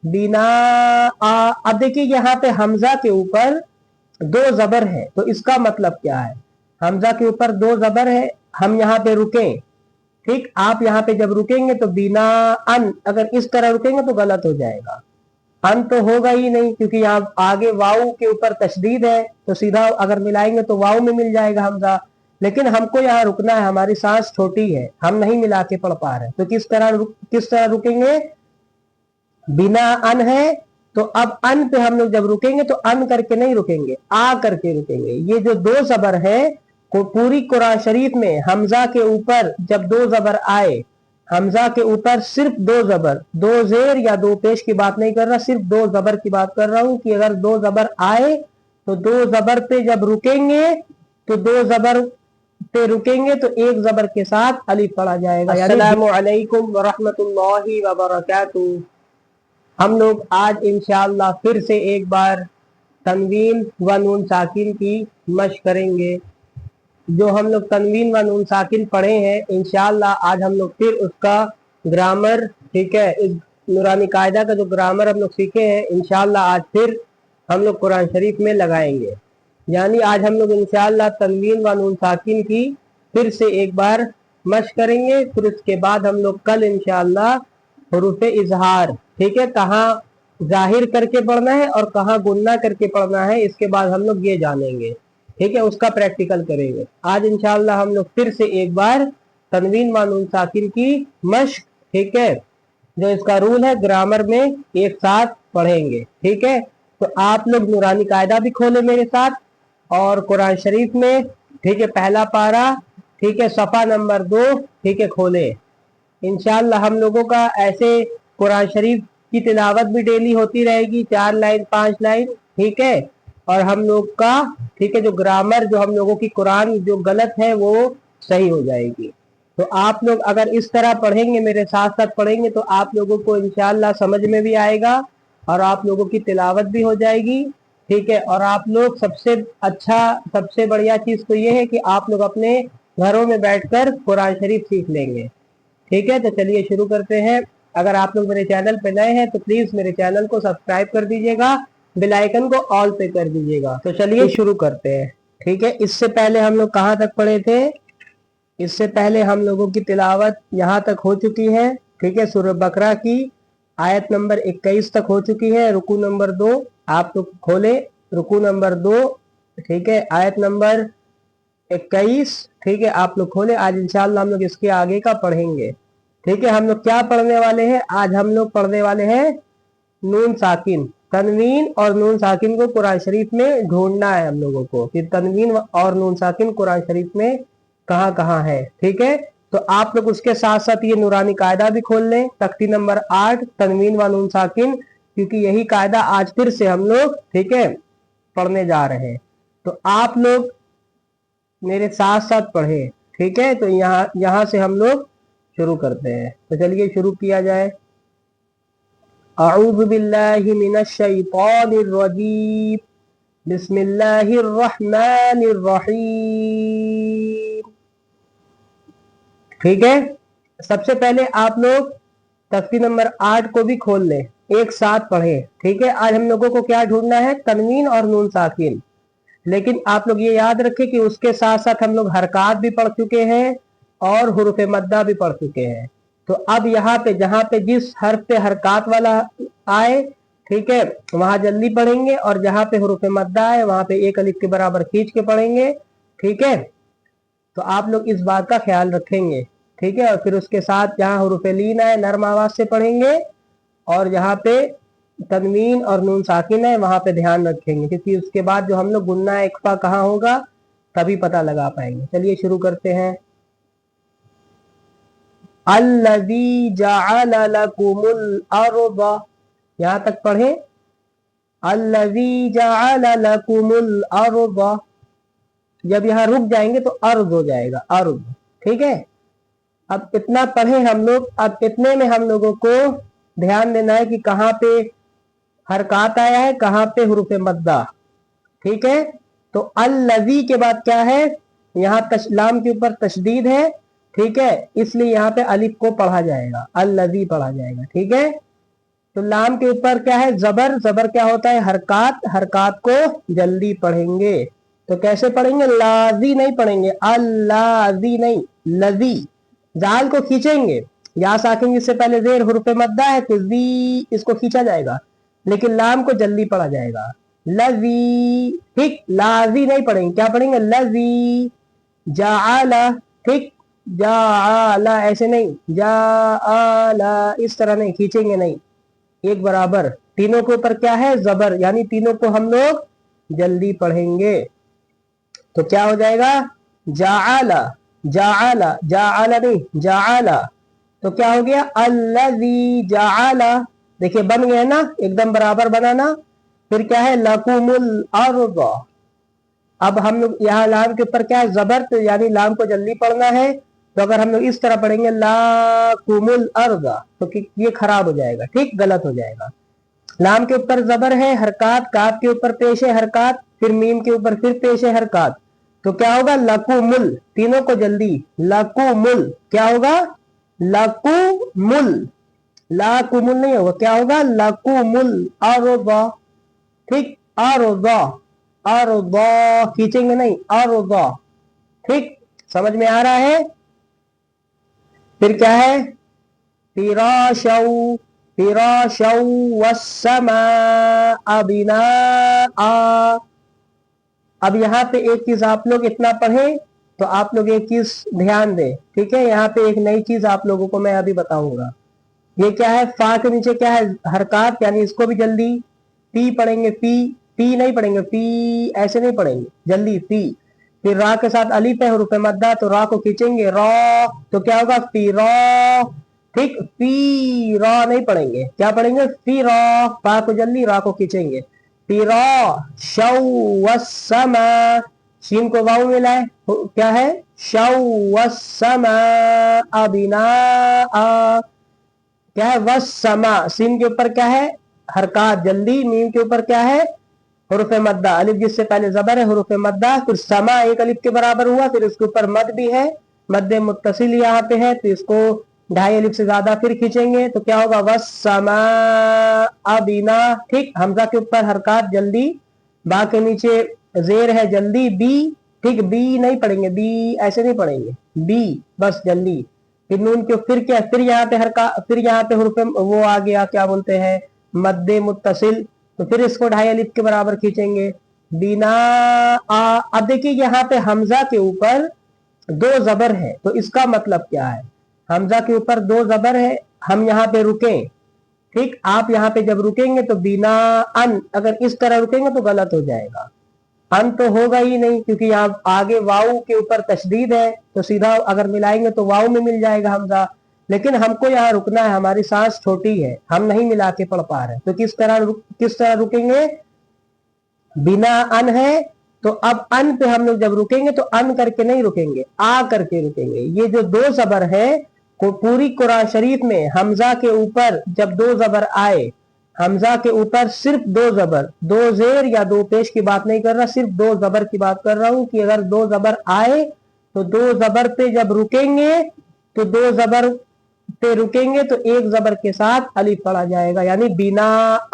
बिना अब देखिए यहाँ पे हमजा के ऊपर दो जबर है, तो इसका मतलब क्या है? हमजा के ऊपर दो जबर है, हम यहाँ पे रुके, ठीक। आप यहाँ पे जब रुकेंगे तो बिना अन, अगर इस तरह रुकेंगे तो गलत हो जाएगा। अन तो होगा ही नहीं, क्योंकि यहाँ आगे वाऊ के ऊपर तशदीद है, तो सीधा अगर मिलाएंगे तो वाऊ में मिल जाएगा हमजा। लेकिन हमको यहाँ रुकना है, हमारी सांस छोटी है, हम नहीं मिला के पढ़ पा रहे, तो किस तरह रुकेंगे? बिना अन है, तो अब अन पे हम लोग जब रुकेंगे तो अन करके नहीं रुकेंगे, आ करके रुकेंगे। ये जो दो जबर है को पूरी कुरान शरीफ में हमजा के ऊपर जब दो जबर आए, हमजा के ऊपर सिर्फ दो जबर, दो जेर या दो पेश की बात नहीं कर रहा, सिर्फ दो जबर की बात कर रहा हूं कि अगर दो जबर आए तो दो जबर पे जब रुकेंगे तो दो जबर पे रुकेंगे तो एक जबर के साथ अलिफ पढ़ा जाएगा। अस्सलामु अलैकुम व रहमतुल्लाहि व बरकातुहू। हम लोग आज इंशाअल्लाह फिर से एक बार तनवीन व नून साकिन की मशक करेंगे। जो हम लोग तनवीन व नून साकिन पढ़े हैं, इंशाअल्लाह आज हम लोग फिर उसका ग्रामर, ठीक है, इस नूरानी कायदा का जो ग्रामर हम लोग सीखे हैं, इंशाअल्लाह आज फिर हम लोग कुरान शरीफ में लगाएंगे। यानी आज हम लोग इंशाअल्लाह तनवीन व नून साकिन की फिर से एक बार मशक करेंगे। फिर उसके बाद हम लोग कल इंशाअल्लाह हुरूफ इजहार, ठीक है, कहाँ जाहिर करके पढ़ना है और कहाँ गुन्ना करके पढ़ना है, इसके बाद हम लोग ये जानेंगे, ठीक है, उसका प्रैक्टिकल करेंगे। आज इंशाअल्लाह हम लोग फिर से एक बार तनवीन व नून साकिन की मशक, ठीक है, जो इसका रूल है ग्रामर में एक साथ पढ़ेंगे, ठीक है। तो आप लोग नूरानी कायदा भी खोले मेरे साथ और कुरान शरीफ में, ठीक है, पहला पारा, ठीक है, सफ़ा नंबर 2, ठीक है, खोले। इंशाअल्लाह हम लोगों का ऐसे कुरान शरीफ की तिलावत भी डेली होती रहेगी, 4 लाइन 5 लाइन, ठीक है। और हम लोग का, ठीक है, जो ग्रामर, जो हम लोगों की कुरान जो गलत है वो सही हो जाएगी। तो आप लोग अगर इस तरह पढ़ेंगे, मेरे साथ साथ पढ़ेंगे, तो आप लोगों को इंशाअल्लाह समझ में भी आएगा और आप लोगों की तिलावत भी हो जाएगी, ठीक है। और आप लोग सबसे अच्छा, सबसे बढ़िया चीज़ तो ये है कि आप लोग अपने घरों में बैठकर कुरान शरीफ सीख लेंगे, ठीक है। तो चलिए शुरू करते हैं। अगर आप लोग मेरे चैनल पे नए हैं तो प्लीज मेरे चैनल को सब्सक्राइब कर दीजिएगा, बेल आइकन को ऑल पे कर दीजिएगा। तो चलिए शुरू करते हैं, ठीक है। इससे पहले हम लोग कहाँ तक पढ़े थे? इससे पहले हम लोगों की तिलावत यहाँ तक हो चुकी है, ठीक है, सूरह बकरा की आयत नंबर 21 तक हो चुकी है। रुकू नंबर 2 आप लोग खोले, रुकू नंबर 2, ठीक है, आयत नंबर 21, ठीक है, आप लोग खोले। आज इंशाअल्लाह हम लोग इसके आगे का पढ़ेंगे, ठीक है। हम लोग क्या पढ़ने वाले हैं? आज हम लोग पढ़ने वाले हैं नून साकिन, तनवीन और नून साकिन को कुरान शरीफ में ढूंढना है हम लोगों को कि तनवीन और नून साकिन कुरान शरीफ में कहाँ कहाँ है, ठीक है। तो आप लोग उसके साथ साथ ये नूरानी कायदा भी खोल लें, तख्ती नंबर 8, तनवीन व नून साकिन, क्योंकि यही कायदा आज फिर से हम लोग, ठीक है, पढ़ने जा रहे हैं। तो आप लोग मेरे साथ साथ पढ़े, ठीक है। तो यहाँ से हम लोग शुरू करते हैं। तो चलिए शुरू किया जाए। अऊज़ु बिल्लाहि मिनश शैतानिर रजीम, बिस्मिल्लाहिर रहमानिर रहीम, ठीक है। सबसे पहले आप लोग तख्ती नंबर 8 को भी खोल लें, एक साथ पढ़े, ठीक है। आज हम लोगों को क्या ढूंढना है? तनवीन और नून साकिन। लेकिन आप लोग ये याद रखें कि उसके साथ साथ हम लोग हरकात भी पढ़ चुके हैं और हुरूफ मद्दा भी पढ़ चुके हैं। तो अब यहाँ पे जहाँ पे जिस हर्फ पे हरकात वाला आए, ठीक है, वहां जल्दी पढ़ेंगे, और जहाँ पे हुरूफ मद्दा आए वहां पे एक अलिफ के बराबर खींच के पढ़ेंगे, ठीक है। तो आप लोग इस बात का ख्याल रखेंगे, ठीक है। और फिर उसके साथ जहाँ हुरूफ लीन आए नर्म आवाज से पढ़ेंगे, और जहाँ पे तनवीन और नून साकिन है वहां पे ध्यान रखेंगे, क्योंकि उसके बाद जो हम लोग गुन्ना इख्फा कहाँ होगा तभी पता लगा पाएंगे। चलिए शुरू करते हैं। अल्लज़ी जअल लकुमुल अर्द, यहाँ तक पढ़े, अल्लज़ी जअल लकुमुल अर्द। जब यहाँ रुक जाएंगे तो अर्द हो जाएगा, अर्द, ठीक है। अब इतना पढ़े हम लोग। अब इतने में हम लोगों को ध्यान देना है कि कहाँ पे हरकात आया है, कहाँ पे हुरूफ मद्दा, ठीक है। तो अल्लज़ी के बाद क्या है? यहाँ लाम के ऊपर तशदीद है, ठीक है, इसलिए यहाँ पे अलिफ को पढ़ा जाएगा, अल्लज़ी पढ़ा जाएगा, ठीक है। तो लाम के ऊपर क्या है? जबर। जबर क्या होता है? हरकत। हरकत को जल्दी पढ़ेंगे तो कैसे पढ़ेंगे? लाजी नहीं पढ़ेंगे, अल्लाजी नहीं, लजी। जाल को खींचेंगे, या साकिन जिससे पहले जेर हुर्फे मद्दा है तो जी, इसको खींचा जाएगा, लेकिन लाम को जल्दी पढ़ा जाएगा, लजी। ठीक, लाजी नहीं पढ़ेंगे, क्या पढ़ेंगे? लजी। जाआला, ठीक, जाआला ऐसे नहीं, जाआला इस तरह नहीं, खींचेंगे नहीं, एक बराबर। तीनों के ऊपर क्या है? जबर, यानी तीनों को हम लोग जल्दी पढ़ेंगे तो क्या हो जाएगा? जाआला। जाआला, जाआला नहीं, जाआला। तो क्या हो गया? अल्लज़ी जाआला। देखिए बन गया ना, एकदम बराबर बनाना। फिर क्या है? लकुमुल अर्द। अब हम लोग यहाँ लाम के ऊपर क्या है? जबर, तो यानी लाम को जल्दी पढ़ना है। तो अगर हम लोग इस तरह पढ़ेंगे लाकुमुल अर्द तो ये खराब हो जाएगा, ठीक, गलत हो जाएगा। लाम के ऊपर जबर है, हरकत। काफ के ऊपर पेश है हरकत, फिर मीम के ऊपर फिर पेश है हरकत। तो क्या होगा? लकुमुल, तीनों को जल्दी, लकुमुल। क्या होगा? लकुमुल। लाकुमुल नहीं होगा, क्या होगा? लकुमुल अर्द। ठीक, अर्द, अर्द खींचेंगे नहीं, अर्द। ठीक, समझ में आ रहा है? फिर क्या है? फिराशौ, फिराशौ वस्समाअ बिनाअ। अब यहाँ पे एक चीज आप लोग इतना पढ़े तो आप लोग एक चीज ध्यान दें, ठीक है? यहाँ पे एक नई चीज आप लोगों को मैं अभी बताऊंगा। ये क्या है? फा के नीचे क्या है? हरकत, यानी इसको भी जल्दी पी पढ़ेंगे, पी। पी नहीं पढ़ेंगे, पी ऐसे नहीं पढ़ेंगे, जल्दी पी। फिर रा के साथ अलीफ है हुरूफ मद्दा, तो रा को खींचेंगे, रा। तो क्या होगा? फी रा। ठीक, फी रा नहीं पढ़ेंगे, क्या पढ़ेंगे? फी रा। फा को जल्दी, रा को खींचेंगे। फी रा शौ वस्समा, शीन को वाव मिला है, क्या है? शौ वस्समा बिनाअ। क्या है? वस्समा, सीन के ऊपर क्या है? हरकत जल्दी। मीम के ऊपर क्या है? हुरूफ मद्दा, अलिफ जिससे पहले जबर है, हुरूफ मद्दा। फिर समा एक अलिफ के बराबर हुआ, फिर इसके ऊपर मद भी है, मद्दे मुत्तसिल यहाँ पे है, तो इसको 2.5 अलिफ से ज्यादा फिर खींचेंगे तो क्या होगा? वस्समा बिना। ठीक, हमजा के ऊपर हरकत जल्दी, बा के नीचे जेर है जल्दी, बी। ठीक, बी नहीं पढ़ेंगे, बी ऐसे नहीं पढ़ेंगे, बी बस जल्दी। फिर नून के फिर क्या? फिर यहाँ पे हरकत, फिर यहाँ पे हुरूफ वो आ गया, क्या बोलते हैं? मद्दे मुत्तसिल, तो फिर इसको 2.5 अलिफ के बराबर खींचेंगे, बिना आ। अब देखिए यहाँ पे हमजा के ऊपर 2 जबर है, तो इसका मतलब क्या है? हमजा के ऊपर 2 जबर है, हम यहाँ पे रुकें, ठीक, आप यहाँ पे जब रुकेंगे तो बिना अन, अगर इस तरह रुकेंगे तो गलत हो जाएगा। अन तो होगा ही नहीं, क्योंकि यहाँ आगे वाव के ऊपर तशदीद है, तो सीधा अगर मिलाएंगे तो वाव में मिल जाएगा हमजा। लेकिन हमको यहाँ रुकना है, हमारी सांस छोटी है, हम नहीं मिला के पढ़ पा रहे, तो किस तरह रुकेंगे? बिना अन है, तो अब अन पे हम लोग जब रुकेंगे तो अन करके नहीं रुकेंगे, आ करके रुकेंगे। ये जो 2 जबर है को पूरी कुरान शरीफ में हमजा के ऊपर जब 2 जबर आए, हमजा के ऊपर सिर्फ 2 जबर, 2 जेर या 2 पेश की बात नहीं कर रहा, सिर्फ 2 जबर की बात कर रहा हूं कि अगर 2 जबर आए तो 2 जबर पे जब रुकेंगे तो 2 जबर पे रुकेंगे तो 1 जबर के साथ अलिफ पढ़ा जाएगा, यानी बिना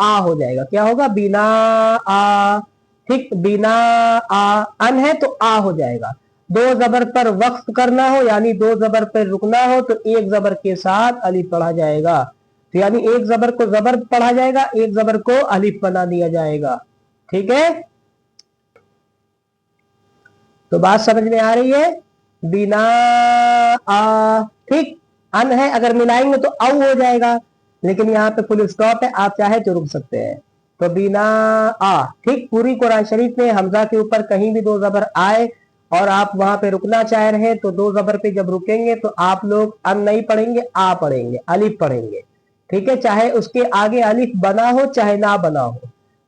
आ हो जाएगा। क्या होगा? बिना आ। ठीक, बिना आ। अन है तो आ हो जाएगा। 2 जबर पर वक्फ करना हो, यानी 2 जबर पर रुकना हो, तो 1 जबर के साथ अलिफ पढ़ा जाएगा, तो यानी 1 जबर को जबर पढ़ा जाएगा, 1 जबर को अलिफ बना दिया जाएगा। ठीक है, तो बात समझ में आ रही है? बिना आ। ठीक, अन है, अगर मिलाएंगे तो औ हो जाएगा, लेकिन यहाँ पे फुल स्टॉप है, आप चाहे तो रुक सकते हैं। तो बिना आ। ठीक, पूरी कुरान शरीफ में हमजा के ऊपर कहीं भी 2 जबर आए और आप वहां पे रुकना चाह रहे हैं तो 2 जबर पे जब रुकेंगे तो आप लोग अन नहीं पढ़ेंगे, आ पढ़ेंगे, अलिफ पढ़ेंगे। ठीक है, चाहे उसके आगे अलिफ बना हो चाहे ना बना हो।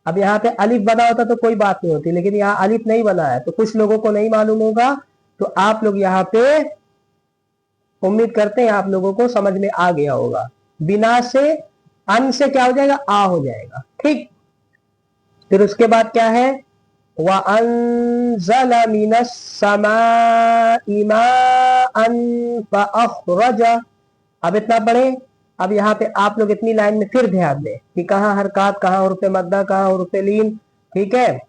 अब यहाँ पे अलिफ बना होता तो कोई बात नहीं होती, लेकिन यहाँ अलिफ नहीं बना है, तो कुछ लोगों को नहीं मालूम होगा, तो आप लोग यहाँ पे, उम्मीद करते हैं आप लोगों को समझ में आ गया होगा। बिना से, अन से क्या हो जाएगा? आ हो जाएगा। ठीक, फिर उसके बाद क्या है? वअंज़ल मिनस समाई माअन फ़अख़रज। अब इतना पढ़े, अब यहाँ पे आप लोग इतनी लाइन में फिर ध्यान दें कि कहाँ हरकत, कहाँ हुरूफ मद्दा, कहाँ हुरूफ लीन। ठीक है,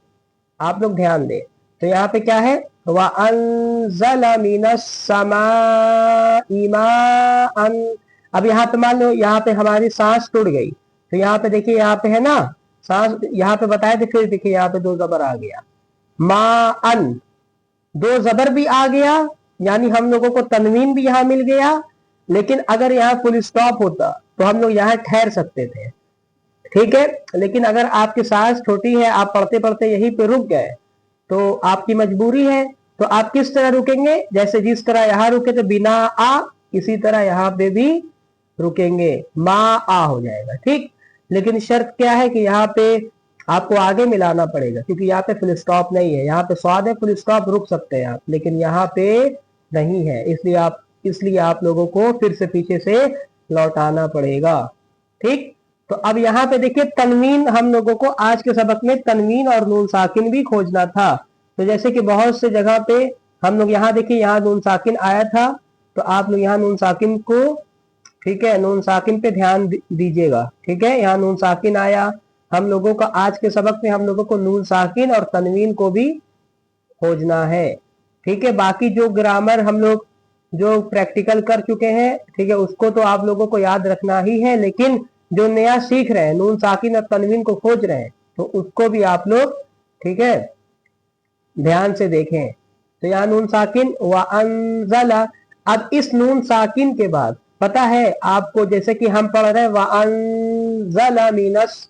आप लोग ध्यान दें। तो यहाँ पे क्या है, व अंज़ल मिनस समाई माअन। अब यहाँ पे मान लो यहाँ पे हमारी सांस टूट गई, तो यहाँ पे देखिए, यहाँ पे है ना सांस, यहाँ पे बताए थे, फिर देखिए यहाँ पे दो जबर आ गया, माअन, दो जबर भी आ गया, यानी हम लोगों को तनवीन भी यहाँ मिल गया। लेकिन अगर यहाँ फुल स्टॉप होता तो हम लोग यहाँ ठहर सकते थे। ठीक है, लेकिन अगर आपकी सांस छोटी है, आप पढ़ते पढ़ते यहीं पे रुक गए, तो आपकी मजबूरी है, तो आप किस तरह रुकेंगे, जैसे जिस तरह यहाँ रुके थे बिना आ, इसी तरह यहाँ पे भी रुकेंगे, मा आ हो जाएगा। ठीक, लेकिन शर्त क्या है कि यहाँ पे आपको आगे मिलाना पड़ेगा, क्योंकि यहाँ पे फुल स्टॉप नहीं है। यहाँ पे स्वाद है, फुल स्टॉप रुक सकते हैं आप, लेकिन यहाँ पे नहीं है, इसलिए आप लोगों को फिर से पीछे से लौटाना पड़ेगा। ठीक, तो अब यहाँ पे देखिए तनवीन, हम लोगों को आज के सबक में तनवीन और नून साकिन भी खोजना था। तो जैसे कि बहुत से जगह पे हम लोग यहाँ देखिए, यहाँ नून साकिन आया था, तो आप लोग यहाँ नून साकिन को, ठीक है, नून साकिन पे ध्यान दीजिएगा। ठीक है, यहाँ नून साकिन आया, हम लोगों का आज के सबक में हम लोगों को नून साकिन और तनवीन को भी खोजना है। ठीक है, बाकी जो ग्रामर हम लोग जो प्रैक्टिकल कर चुके हैं, ठीक है, उसको तो आप लोगों को याद रखना ही है, लेकिन जो नया सीख रहे हैं, नून साकिन और तनवीन को खोज रहे हैं, तो उसको भी आप लोग, ठीक है, ध्यान से देखें। तो यहाँ नून साकिन व अंज़ला, अब इस नून साकिन के बाद पता है आपको, जैसे कि हम पढ़ रहे हैं व अंज़ला मिनस,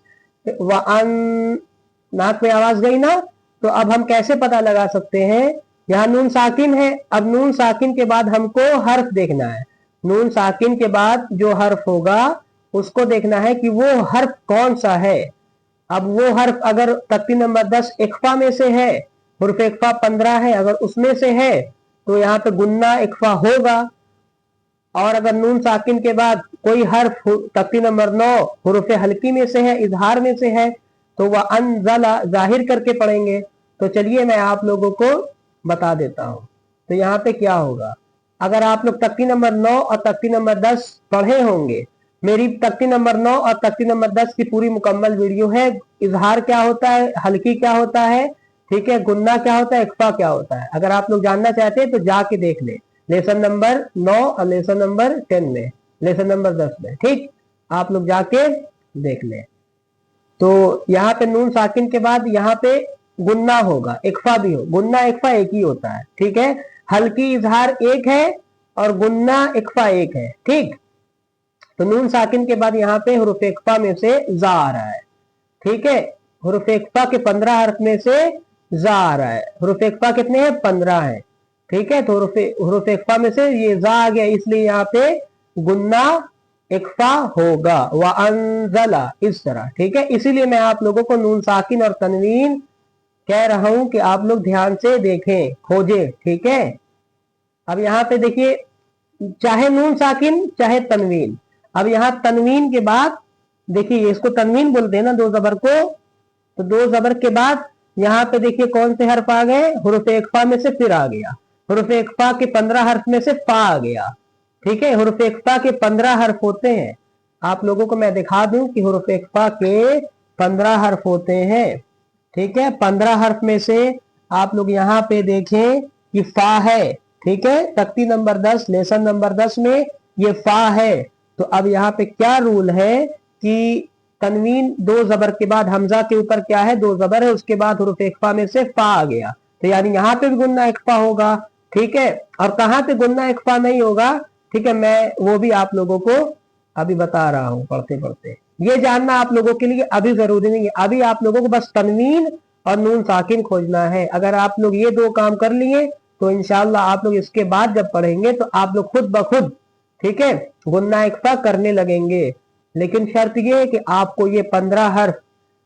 नाक में आवाज गई ना, तो अब हम कैसे पता लगा सकते हैं, यहाँ नून साकिन है, अब नून साकिन के बाद हमको हर्फ देखना है। नून साकिन के बाद जो हर्फ होगा उसको देखना है कि वो हर्फ कौन सा है। अब वो हर्फ अगर तख्ती नंबर 10 इख्फा में से है, हुर्फ इख्फा 15 है, अगर उसमें से है तो यहाँ पे गुन्ना इख्फा होगा। और अगर नून साकिन के बाद कोई हर्फ तख्ती नंबर 9 हुर्फ हल्की में से है, इजहार में से है, तो वह अनज़ला जाहिर करके पढ़ेंगे। तो चलिए मैं आप लोगों को बता देता हूं। तो यहाँ पे क्या होगा, अगर आप लोग तख्ती नंबर 9 और तख्ती नंबर 10 पढ़े होंगे, मेरी तख्ती नंबर 9 और तख्ती नंबर 10 की पूरी मुकम्मल वीडियो है। इजहार क्या होता है, हल्की क्या होता है, ठीक है, गुन्ना क्या होता है, इख्फा क्या होता है, अगर आप लोग जानना चाहते हैं तो जाके देख ले, लेसन नंबर 9 और लेसन नंबर 10 में, लेसन नंबर 10 में। ठीक, आप लोग जाके देख ले। तो यहाँ पे नून साकिन के बाद यहाँ पे गुन्ना होगा, इख्फा भी हो, गुन्ना इख्फा एक ही होता है। ठीक है, हल्की इजहार एक है और गुन्ना इख्फा एक है। ठीक, तो नून साकिन के बाद यहाँ पे हुरूफ इख्फा में से जा आ रहा है। ठीक है, हुरूफ इख्फा के 15 हर्फ में से जा आ रहा है। हुरूफ इख्फा कितने हैं, 15 है। ठीक है, तो हुरूफ इख्फा में से ये जा आ गया, इसलिए यहाँ पे गुन्ना इख्फा होगा, व अंज़ला, इस तरह। ठीक है, इसीलिए मैं आप लोगों को नून साकिन और तनवीन कह रहा हूं कि आप लोग ध्यान से देखें, खोजें। ठीक है, अब यहाँ पे देखिए, चाहे नून साकिन चाहे तनवीन, अब यहाँ तनवीन के बाद देखिए, इसको तनवीन बोलते हैं ना दो जबर को, तो दो जबर के बाद यहाँ पे देखिए कौन से हर्फ आ गए, हुरूफ इख्फा में से फिर आ गया, हुरूफ इख्फा के 15 हर्फ में से फा आ गया। ठीक है, हुरूफ इख्फा के 15 हर्फ होते हैं, आप लोगों को मैं दिखा दूं कि हुरूफ इख्फा के 15 हर्फ होते हैं। ठीक है, 15 हर्फ में से आप लोग यहाँ पे देखें कि फा है। ठीक है, तख्ती नंबर 10 लेसन नंबर 10 में ये फा है। तो अब यहाँ पे क्या रूल है कि तनवीन दो जबर के बाद हमजा के ऊपर क्या है, दो जबर है, उसके बाद हुरूफ इख्फा में से फा आ गया, तो यानी यहाँ पे भी गुन्ना इख्फा होगा। ठीक है, और कहाँ पे गुन्ना इख्फा नहीं होगा, ठीक है, मैं वो भी आप लोगों को अभी बता रहा हूँ पढ़ते पढ़ते। ये जानना आप लोगों के लिए अभी जरूरी नहीं है, अभी आप लोगों को बस तनवीन और नून साकिन खोजना है। अगर आप लोग ये दो काम कर लिए तो इंशाल्लाह आप लोग इसके बाद जब पढ़ेंगे तो आप लोग खुद ब खुद, ठीक है, गुन्ना इख्फा करने लगेंगे। लेकिन शर्त ये है कि आपको ये 15 हर्फ,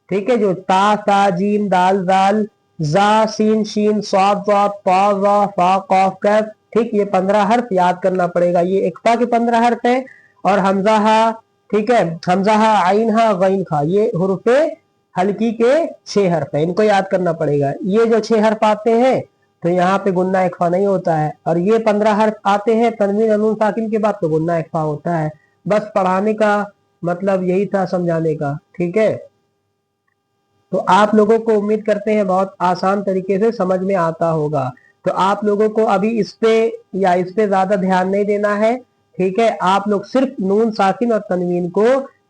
ठीक है, जो ता सा जीम दाल दाल जा सीन शीन स्वाद स्वाद पा वा फा कॉफ कैफ, ठीक, ये 15 हर्फ याद करना पड़ेगा। ये इख्फा के 15 हर्फ है, और हमजा हा, ठीक है, हमजा हा आइन हा गैन खा, ये हुरूफे हल्की के 6 हर्फ है, इनको याद करना पड़ेगा। ये जो 6 हर्फ आते हैं तो यहाँ पे गुन्ना इख्फा नहीं होता है, और ये 15 हर्फ आते हैं तनवीन और नून साकिन के बाद तो गुन्ना इख्फा होता है। बस पढ़ाने का मतलब यही था, समझाने का। ठीक है, तो आप लोगों को उम्मीद करते हैं बहुत आसान तरीके से समझ में आता होगा। तो आप लोगों को अभी इस पे या इस पे ज्यादा ध्यान नहीं देना है। ठीक है, आप लोग सिर्फ नून साकिन और तनवीन को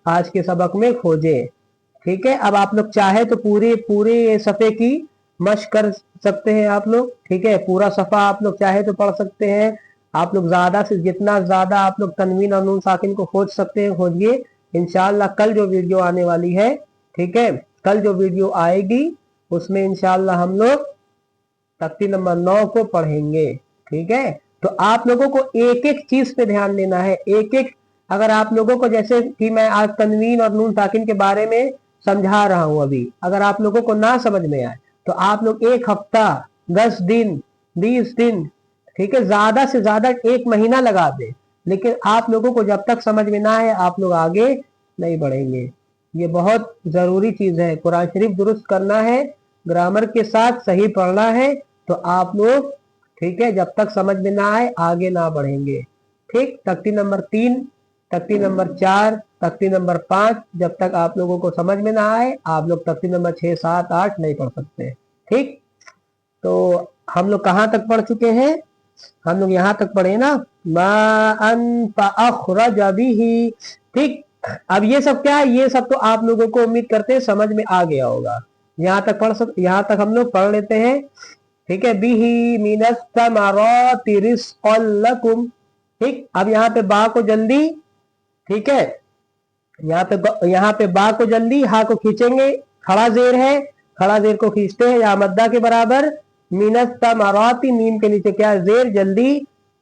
आज के सबक में खोजें। ठीक है, अब आप लोग चाहे तो पूरे पूरे सफ़े की मशक कर सकते हैं आप लोग। ठीक है, पूरा सफ़ा आप लोग चाहे तो पढ़ सकते हैं। आप लोग ज्यादा से जितना ज्यादा आप लोग तनवीन और नून साकिन को खोज सकते हैं खोजिए। इंशाल्लाह कल जो वीडियो आने वाली है, ठीक है, कल जो वीडियो आएगी उसमें इंशाल्लाह हम लोग तख्ती नंबर 9 को पढ़ेंगे। ठीक है, तो आप लोगों को एक एक चीज पे ध्यान देना है, एक एक। अगर आप लोगों को, जैसे कि मैं आज तनवीन और नून साकिन के बारे में समझा रहा हूं अभी, अगर आप लोगों को ना समझ में आए तो आप लोग 1 हफ्ता, 10 दिन, 20 दिन, ठीक है, ज्यादा से ज्यादा 1 महीना लगा दे, लेकिन आप लोगों को जब तक समझ में ना आए आप लोग आगे नहीं बढ़ेंगे। ये बहुत जरूरी चीज है, कुरान शरीफ दुरुस्त करना है, ग्रामर के साथ सही पढ़ना है, तो आप लोग, ठीक है, जब तक समझ में ना आए आगे ना बढ़ेंगे। ठीक, तख्ती नंबर 3, तख्ती नंबर 4, तख्ती नंबर 5, जब तक आप लोगों को समझ में ना आए आप लोग तख्ती नंबर 6, 7, 8 नहीं पढ़ सकते। ठीक, तो हम लोग कहाँ तक पढ़ चुके हैं? हम लोग यहाँ तक पढ़े ना, माअन फअखरज बिही। ठीक, अब ये सब क्या है? ये सब तो आप लोगों को उम्मीद करते हैं समझ में आ गया होगा। यहाँ तक हम लोग पढ़ लेते हैं। ठीक है, बिही मिनस समराति रिज़्क़न लकुम। ठीक, अब यहाँ पे बा को जल्दी, ठीक है, यहाँ पे बा को जल्दी, हा को खींचेंगे, खड़ा जेर है, खड़ा जेर को खींचते हैं या मद्दा के बराबर। मिनस तमराती, मीम के नीचे क्या है? जेर, जल्दी,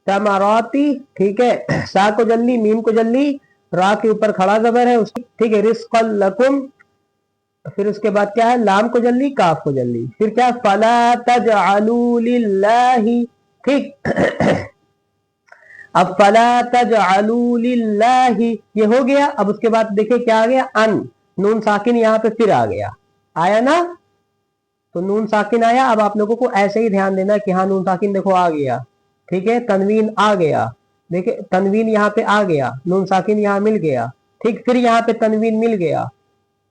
तमराती। ठीक है, सा को जल्दी, मीम को जल्दी, रा के ऊपर खड़ा जबर है उसकी। ठीक है, रिज़्क़न लकुम। फिर उसके बाद क्या है? लाम को जल्दी, काफ को जल्दी, फिर क्या? फला तजअलू लिल्लाहि। ठीक, अब फला तजअलू लिल्लाहि ये हो गया। अब उसके बाद देखिए क्या आ गया? अन, नून साकिन यहाँ पे फिर आ गया, आया ना? तो नून साकिन आया। अब आप लोगों को ऐसे ही ध्यान देना कि हाँ नून साकिन देखो आ गया। ठीक है, तनवीन आ गया, देखिए तनवीन यहाँ पे आ गया, नून साकिन यहाँ मिल गया। ठीक, फिर यहाँ पे तनवीन मिल गया।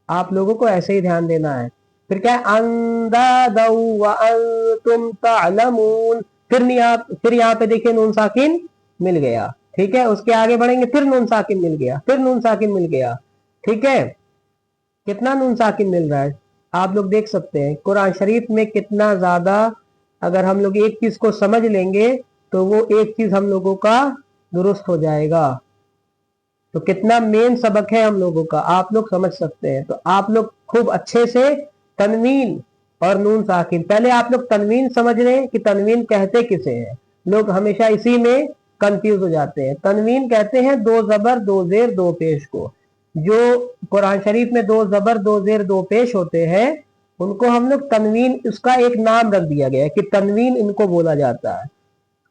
आप लोगों को ऐसे ही ध्यान देना है। फिर क्या है? अंदादौ व अंतुम तालमून। फिर यहाँ पे देखिए नून साकिन मिल गया। ठीक है, उसके आगे बढ़ेंगे, फिर नून साकिन मिल गया, फिर नून साकिन मिल गया। ठीक है, कितना नून साकिन मिल रहा है आप लोग देख सकते हैं कुरान शरीफ में कितना ज्यादा। अगर हम लोग एक चीज को समझ लेंगे तो वो एक चीज हम लोगों का दुरुस्त हो जाएगा। तो कितना मेन सबक है हम लोगों का, आप लोग समझ सकते हैं। तो आप लोग खूब अच्छे से तनवीन और नून साकिन, पहले आप लोग तनवीन समझ लें कि तनवीन कहते किसे हैं। लोग हमेशा इसी में कंफ्यूज हो जाते हैं। तनवीन कहते हैं 2 जबर 2 जेर 2 पेश को। जो कुरान शरीफ में 2 जबर 2 जेर 2 पेश होते हैं उनको हम लोग तनवीन, उसका एक नाम रख दिया गया है कि तनवीन इनको बोला जाता है।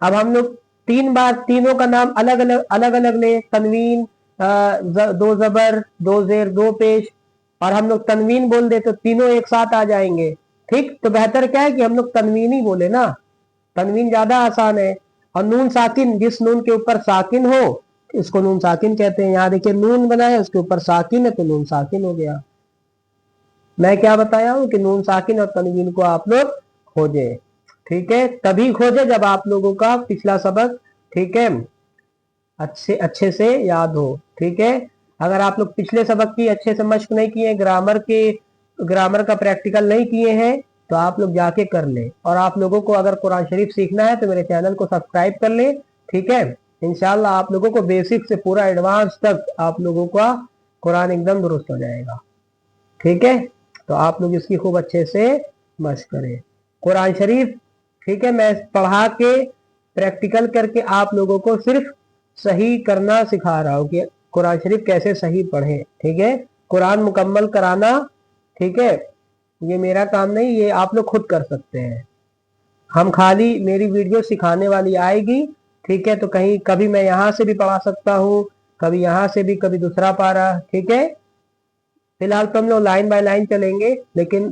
अब हम लोग 3 बार तीनों का नाम अलग अलग ले, तनवीन, 2 जबर 2 जेर 2 पेश, और हम लोग तनवीन बोल दे तो तीनों एक साथ आ जाएंगे। ठीक, तो बेहतर क्या है कि हम लोग तनवीन ही बोले ना, तनवीन ज्यादा आसान है। और नून साकिन, जिस नून के ऊपर साकिन हो इसको नून साकिन कहते हैं। यहाँ देखिए नून बना है उसके ऊपर साकिन है तो नून साकिन हो गया। मैं क्या बताया हूं कि नून साकिन और तनवीन को आप लोग खोजे। ठीक है, तभी खोजे जब आप लोगों का पिछला सबक, ठीक है, अच्छे अच्छे से याद हो। ठीक है, अगर आप लोग पिछले सबक की अच्छे से मशक नहीं किए, ग्रामर का प्रैक्टिकल नहीं किए हैं तो आप लोग जाके कर ले। और आप लोगों को अगर कुरान शरीफ सीखना है तो मेरे चैनल को सब्सक्राइब कर ले। ठीक है, इंशाल्लाह आप लोगों को बेसिक से पूरा एडवांस तक आप लोगों का कुरान एकदम दुरुस्त हो जाएगा। ठीक है, तो आप लोग इसकी खूब अच्छे से मशक करें कुरान शरीफ। ठीक है, मैं पढ़ा के प्रैक्टिकल करके आप लोगों को सिर्फ सही करना सिखा रहा हूँ कि कुरान शरीफ कैसे सही पढ़े। ठीक है, कुरान मुकम्मल कराना, ठीक है, ये मेरा काम नहीं, ये आप लोग खुद कर सकते हैं। हम खाली, मेरी वीडियो सिखाने वाली आएगी, ठीक है, तो कहीं कभी मैं यहाँ से भी पढ़ा सकता हूँ, कभी यहाँ से भी, कभी दूसरा पारा। ठीक है, फिलहाल तो हम लोग लाइन बाय लाइन चलेंगे, लेकिन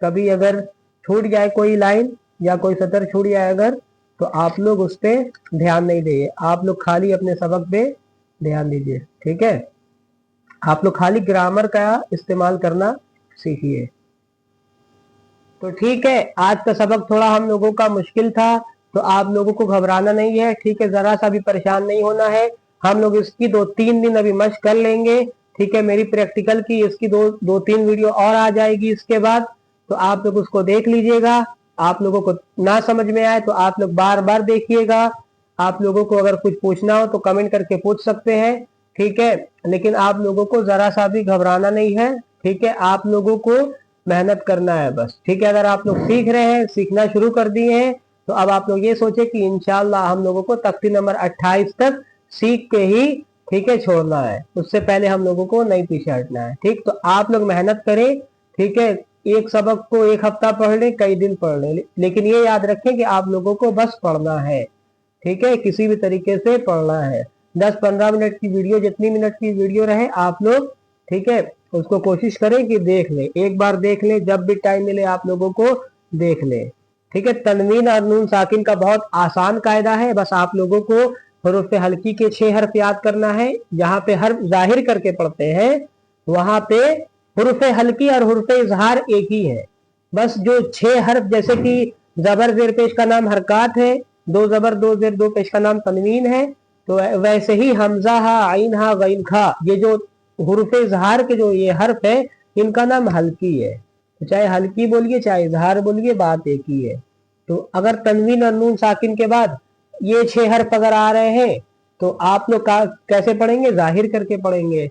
कभी अगर छूट जाए कोई लाइन या कोई सतर छूट जाए अगर, तो आप लोग उस पर ध्यान नहीं देंगे, आप लोग खाली अपने सबक पे ध्यान दीजिए, ठीक है। आप लोग खाली ग्रामर का इस्तेमाल करना सीखिए। तो ठीक है, आज का सबक थोड़ा हम लोगों का मुश्किल था, तो आप लोगों को घबराना नहीं है, ठीक है, जरा सा भी परेशान नहीं होना है। हम लोग इसकी 2-3 दिन अभी मशक कर लेंगे, ठीक है। मेरी प्रैक्टिकल की इसकी 2-3 वीडियो और आ जाएगी इसके बाद, तो आप लोग उसको देख लीजिएगा। आप लोगों को ना समझ में आए तो आप लोग बार बार देखिएगा। आप लोगों को अगर कुछ पूछना हो तो कमेंट करके पूछ सकते हैं, ठीक है। लेकिन आप लोगों को जरा सा भी घबराना नहीं है, ठीक है। आप लोगों को मेहनत करना है बस, ठीक है। अगर आप लोग सीख रहे हैं, सीखना शुरू कर दिए हैं, तो अब आप लोग ये सोचे कि इंशाल्लाह हम लोगों को तख्ती नंबर 28 तक सीख के ही, ठीक है, छोड़ना है। उससे पहले हम लोगों को नहीं पीछे हटना है, ठीक। तो आप लोग मेहनत करें, ठीक है। एक सबक को एक हफ्ता पढ़ लें, कई दिन पढ़ लें, लेकिन ये याद रखें कि आप लोगों को बस पढ़ना है, ठीक है। किसी भी तरीके से पढ़ना है। 10-15 मिनट की वीडियो, जितनी मिनट की वीडियो रहे आप लोग, ठीक है, उसको कोशिश करें कि देख लें, एक बार देख लें, जब भी टाइम मिले आप लोगों को देख लें, ठीक है। तनवीन और नून साकिन का बहुत आसान कायदा है, बस आप लोगों को हुरूफ हल्की के 6 हर्फ याद करना है। जहां पे हर्फ जाहिर करके पढ़ते हैं वहां पे हुरूफ हल्की और हुरूफ इजहार एक ही है। बस जो 6 हर्फ, जैसे कि जबर जेर पेश का नाम हरकात है, 2 जबर 2 जेर 2 पेश का नाम तनवीन है, तो वैसे ही हमजा हा, आइन हा, गैन खा, ये जो हुरूफ इजहार के जो ये हर्फ है, इनका नाम हल्की है। तो चाहे हल्की बोलिए चाहे इजहार बोलिए, बात एक ही है। तो अगर तनवीन और नून साकिन के बाद ये 6 हर्फ अगर आ रहे हैं तो आप लोग कैसे पढ़ेंगे? जाहिर करके पढ़ेंगे।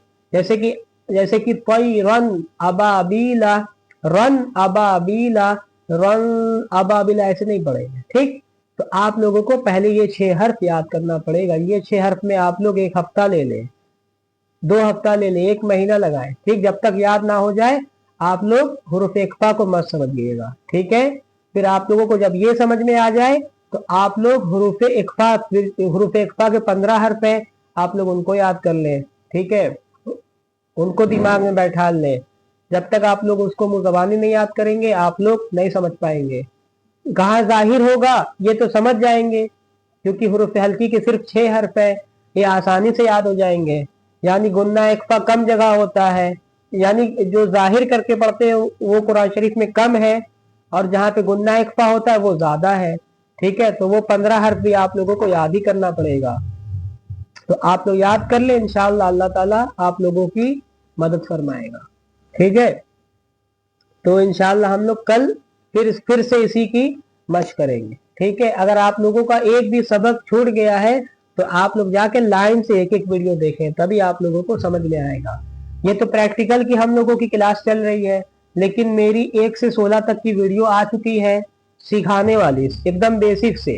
जैसे कि पई रन अबाबीला, रन अबाबीला, रन अबाबीला, ऐसे नहीं पढ़ेंगे, ठीक। तो आप लोगों को पहले ये 6 हर्फ याद करना पड़ेगा। ये 6 हर्फ में आप लोग 1 हफ्ता ले लें, 2 हफ्ता ले लें, 1 महीना लगाएं, ठीक। जब तक याद ना हो जाए आप लोग हुरूफ इख्फा को मत समझिएगा, ठीक है। फिर आप लोगों को जब ये समझ में आ जाए तो आप लोग हुरूफ इख्फा के 15 हर्फ है, आप लोग उनको याद कर लें, ठीक है, उनको दिमाग में बैठा लें। जब तक आप लोग उसको मुज़बानी नहीं याद करेंगे आप लोग नहीं समझ पाएंगे। कहाँ जाहिर होगा ये तो समझ जाएंगे, क्योंकि हुरूफ हल्की के सिर्फ 6 हर्फ है, ये आसानी से याद हो जाएंगे। यानी गुन्ना इख्फा कम जगह होता है, यानी जो जाहिर करके पढ़ते हैं वो कुरान शरीफ में कम है, और जहाँ पे गुन्ना इख्फा होता है वो ज्यादा है, ठीक है। तो वो 15 हर्फ भी आप लोगों को याद ही करना पड़ेगा। तो आप लोग याद कर ले, इंशाअल्लाह अल्लाह ताला आप लोगों की मदद फरमाएगा, ठीक है। तो इंशाअल्लाह हम लोग कल फिर से इसी की मशक करेंगे, ठीक है। अगर आप लोगों का एक भी सबक छूट गया है तो आप लोग जाके लाइन से एक एक वीडियो देखें, तभी आप लोगों को समझ में आएगा। ये तो प्रैक्टिकल की हम लोगों की क्लास चल रही है, लेकिन मेरी 1 से 16 तक की वीडियो आ चुकी है सिखाने वाली, एकदम बेसिक से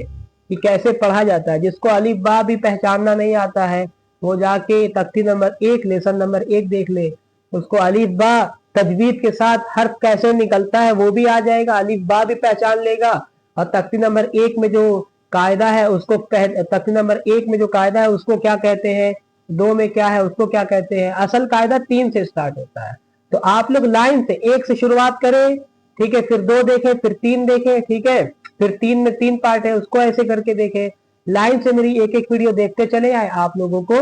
कि कैसे पढ़ा जाता है। जिसको अलिफ बा भी पहचानना नहीं आता है वो जाके तख्ती नंबर 1 लेसन नंबर 1 देख ले, उसको अलिफ बा तजवीद के साथ हर्फ कैसे निकलता है वो भी आ जाएगा, अलिफ बा भी पहचान लेगा। और तख्ती नंबर 1 में जो कायदा है उसको, तख्ती नंबर 1 में जो कायदा है उसको क्या कहते हैं, 2 में क्या है उसको क्या कहते हैं। असल कायदा 3 से स्टार्ट होता है। तो आप लोग लाइन से 1 से शुरुआत करें, ठीक है, फिर 2 देखें, फिर 3 देखें, ठीक है, फिर 3 में 3 पार्ट है उसको ऐसे करके देखें। लाइन से मेरी एक एक वीडियो देखते चले आए, आप लोगों को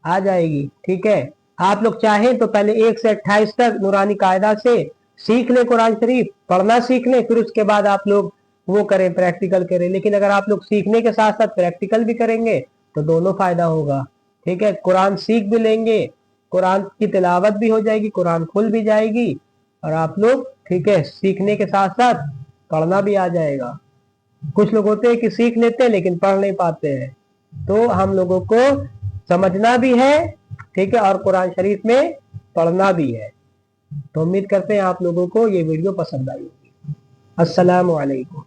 आ जाएगी, ठीक है। आप लोग चाहें तो पहले 1 से 28 तक नूरानी कायदा से सीख लें, कुरान शरीफ पढ़ना सीख लें, फिर उसके बाद आप लोग वो करें, प्रैक्टिकल करें। लेकिन अगर आप लोग सीखने के साथ साथ प्रैक्टिकल भी करेंगे तो दोनों फायदा होगा, ठीक है। कुरान सीख भी लेंगे, कुरान की तिलावत भी हो जाएगी, कुरान खुल भी जाएगी, और आप लोग, ठीक है, सीखने के साथ साथ पढ़ना भी आ जाएगा। कुछ लोग होते हैं कि सीख लेते हैं लेकिन पढ़ नहीं पाते हैं, तो हम लोगों को समझना भी है, ठीक है, और कुरान शरीफ में पढ़ना भी है। तो उम्मीद करते हैं आप लोगों को ये वीडियो पसंद आई होगी। अस्सलामु अलैकुम।